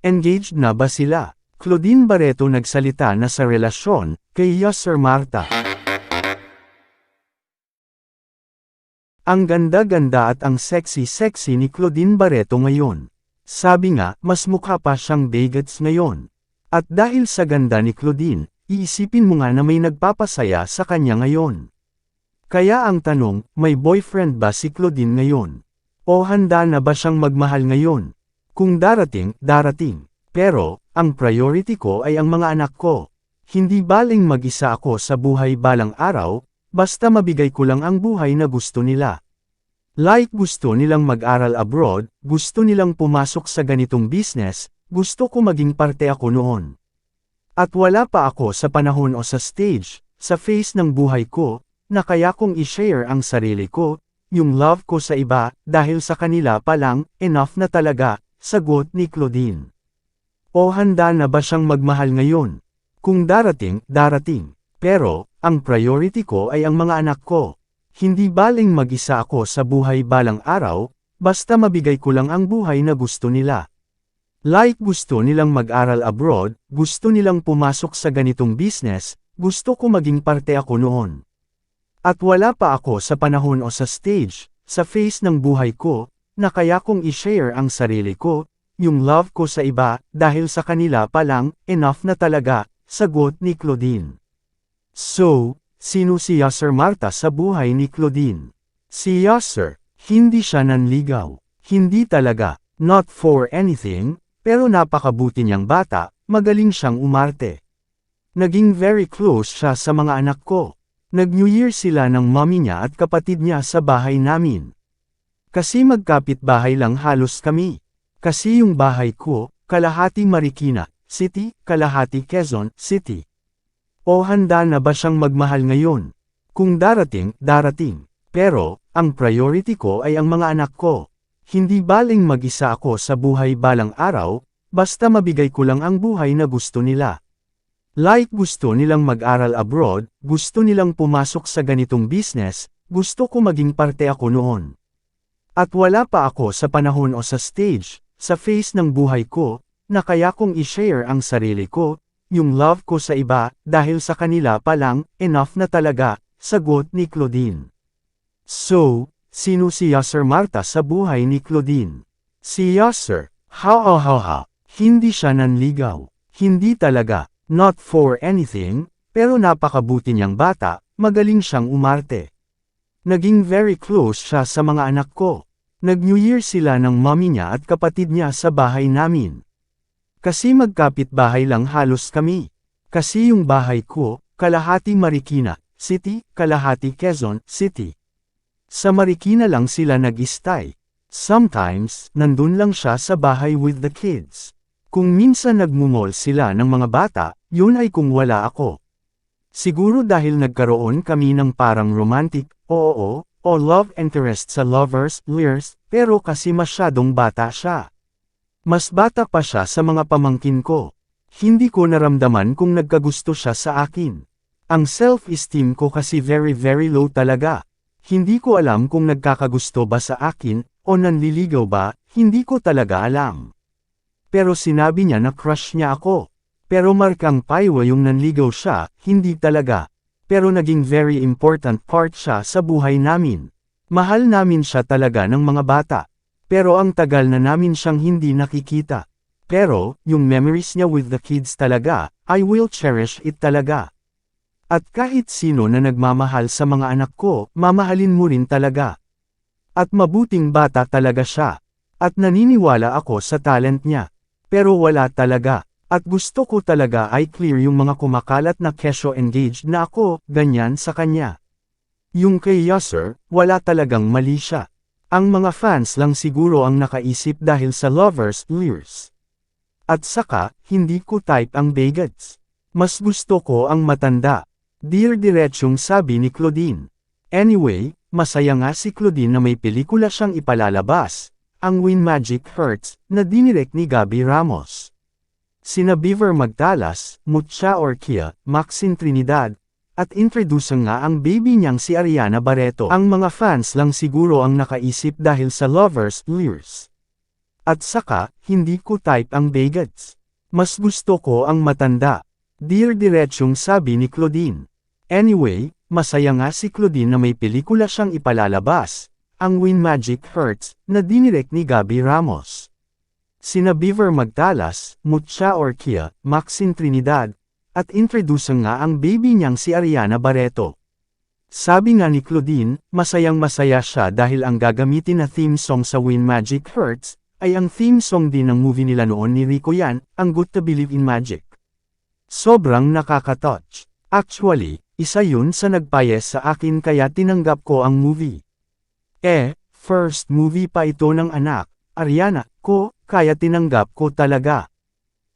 Engaged na ba sila? Claudine Barreto nagsalita na sa relasyon kay Yasser Marta. Ang ganda-ganda at ang sexy-sexy ni Claudine Barreto ngayon. Sabi nga, mas mukha pa siyang bagets ngayon. At dahil sa ganda ni Claudine, iisipin mo nga na may nagpapasaya sa kanya ngayon. Kaya ang tanong, may boyfriend ba si Claudine ngayon? O handa na ba siyang magmahal ngayon? Kung darating, darating. Pero, ang priority ko ay ang mga anak ko. Hindi baling mag-isa ako sa buhay balang araw, basta mabigay ko lang ang buhay na gusto nila. Like gusto nilang mag-aral abroad, gusto nilang pumasok sa ganitong business, gusto ko maging parte ako noon. At wala pa ako sa panahon o sa stage, sa phase ng buhay ko, na kaya kong i-share ang sarili ko, yung love ko sa iba, dahil sa kanila pa lang, enough na talaga, sagot ni Claudine. O handa na ba siyang magmahal ngayon? Kung darating, darating. Pero, ang priority ko ay ang mga anak ko. Hindi baling mag-isa ako sa buhay balang araw, basta mabigay ko lang ang buhay na gusto nila. Like gusto nilang mag-aral abroad, gusto nilang pumasok sa ganitong business, gusto ko maging parte ako noon. At wala pa ako sa panahon o sa stage, sa phase ng buhay ko, na kaya kong i-share ang sarili ko, yung love ko sa iba, dahil sa kanila pa lang, enough na talaga, sagot ni Claudine. So, sino si Yasser Marta sa buhay ni Claudine? Si Yasser, hindi siya nanligaw. Hindi talaga, not for anything, pero napakabuti niyang bata, magaling siyang umarte. Naging very close siya sa mga anak ko. Nag-New Year sila ng mommy niya at kapatid niya sa bahay namin. Kasi magkapit-bahay lang halos kami. Kasi yung bahay ko, kalahati Marikina City, kalahati Quezon City. O handa na ba siyang magmahal ngayon? Kung darating, darating. Pero, ang priority ko ay ang mga anak ko. Hindi baling mag-isa ako sa buhay balang araw, basta mabigay ko lang ang buhay na gusto nila. Like gusto nilang mag-aral abroad, gusto nilang pumasok sa ganitong business, gusto ko maging parte ako noon. At wala pa ako sa panahon o sa stage, sa phase ng buhay ko, na kaya kong i-share ang sarili ko, yung love ko sa iba, dahil sa kanila pa lang, enough na talaga, sagot ni Claudine. So, sino si Yasser Marta sa buhay ni Claudine? Si Yasser, hindi siya nanligaw. Hindi talaga, not for anything, pero napakabuti niyang bata, magaling siyang umarte. Naging very close siya sa mga anak ko. Nag-New Year sila ng mommy niya at kapatid niya sa bahay namin. Kasi magkapit-bahay lang halos kami. Kasi yung bahay ko, kalahati Marikina City, kalahati Quezon City. Sa Marikina lang sila nag-stay. Sometimes, nandun lang siya sa bahay with the kids. Kung minsan nagmumol sila ng mga bata, yun ay kung wala ako. Siguro dahil nagkaroon kami ng parang romantic, o love interest sa lovers, years, pero kasi masyadong bata siya. Mas bata pa siya sa mga pamangkin ko. Hindi ko naramdaman kung nagkagusto siya sa akin. Ang self-esteem ko kasi very low talaga. Hindi ko alam kung nagkakagusto ba sa akin, o nanliligaw ba, hindi ko talaga alam. Pero sinabi niya na crush niya ako. Pero markang paywa yung nanligaw siya, hindi talaga. Pero naging very important part siya sa buhay namin. Mahal namin siya talaga ng mga bata. Pero ang tagal na namin siyang hindi nakikita. Pero, yung memories niya with the kids talaga, I will cherish it talaga. At kahit sino na nagmamahal sa mga anak ko, mamahalin mo rin talaga. At mabuting bata talaga siya. At naniniwala ako sa talent niya. Pero wala talaga. At gusto ko talaga ay clear yung mga kumakalat na kesyo engaged na ako, ganyan sa kanya. Yung kay Yasser, wala talagang mali siya. Ang mga fans lang siguro ang nakaisip dahil sa lovers, years. At saka, hindi ko type ang bagets. Mas gusto ko ang matanda. Dear diretsong sabi ni Claudine. Anyway, masaya nga si Claudine na may pelikula siyang ipalalabas, ang When Magic Hurts, na dinirect ni Gabby Ramos. Sina Beaver Magtalas, Mucha Orquia, Maxine Trinidad, at introduce nga ang baby niyang si Ariana Barreto. Ang mga fans lang siguro ang nakaisip dahil sa lovers, years. At saka, hindi ko type ang bigots. Mas gusto ko ang matanda. Dear Diretsyong sabi ni Claudine. Anyway, masaya nga si Claudine na may pelikula siyang ipalalabas, ang When Magic Hurts, na dinirect ni Gabby Ramos. Sina Beaver Magtalas, Mucha Orquia, Maxine Trinidad, at introduce nga ang baby niyang si Ariana Barreto. Sabi nga ni Claudine, masayang-masaya siya dahil ang gagamitin na theme song sa When Magic Hurts, ay ang theme song din ng movie nila noon ni Rico Yan, ang Good to Believe in Magic. Sobrang nakaka-touch. Actually, isa yun sa nagpayes sa akin kaya tinanggap ko ang movie. First movie pa ito ng anak, Ariana, ko, kaya tinanggap ko talaga.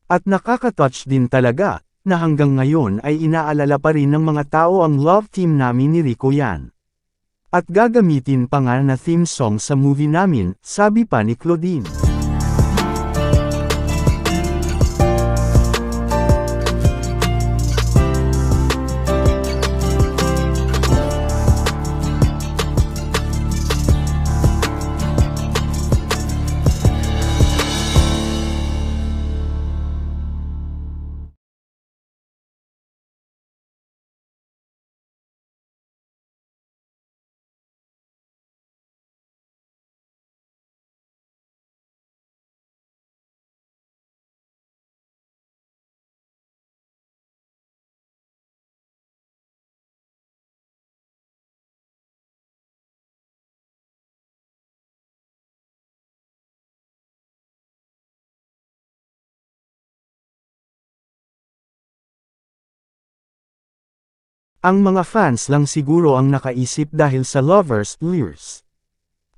At nakaka-touch din talaga, na hanggang ngayon ay inaalala pa rin ng mga tao ang love team namin ni Rico Yan. At gagamitin pa nga na theme song sa movie namin, sabi pa ni Claudine. Ang mga fans lang siguro ang nakaisip dahil sa Lovers Lears.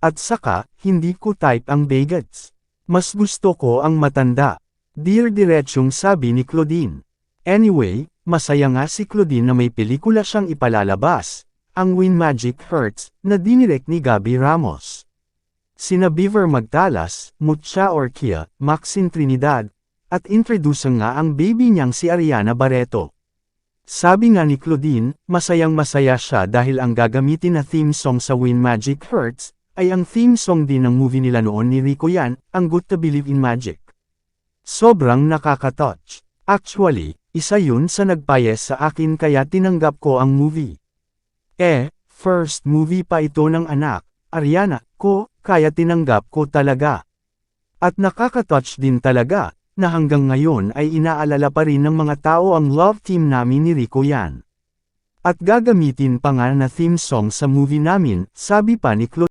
At saka, hindi ko type ang bigots. Mas gusto ko ang matanda. Dear Diretsyong sabi ni Claudine. Anyway, masaya nga si Claudine na may pelikula siyang ipalalabas, ang When Magic Hurts, na dinirect ni Gabby Ramos. Sina Beaver Magtalas, Mucha Orquia, Maxine Trinidad, at introduce nga ang baby niyang si Ariana Barreto. Sabi nga ni Claudine, masayang-masaya siya dahil ang gagamitin na theme song sa When Magic Hurts, ay ang theme song din ng movie nila noon ni Rico Yan, ang Good to Believe in Magic. Sobrang nakaka-touch. Actually, isa yun sa nagpayes sa akin kaya tinanggap ko ang movie. First movie pa ito ng anak, Ariana, ko, kaya tinanggap ko talaga. At nakaka-touch din talaga, na hanggang ngayon ay inaalala pa rin ng mga tao ang love team namin ni Rico Yan. At gagamitin pa nga na theme song sa movie namin, sabi pa ni Claudine.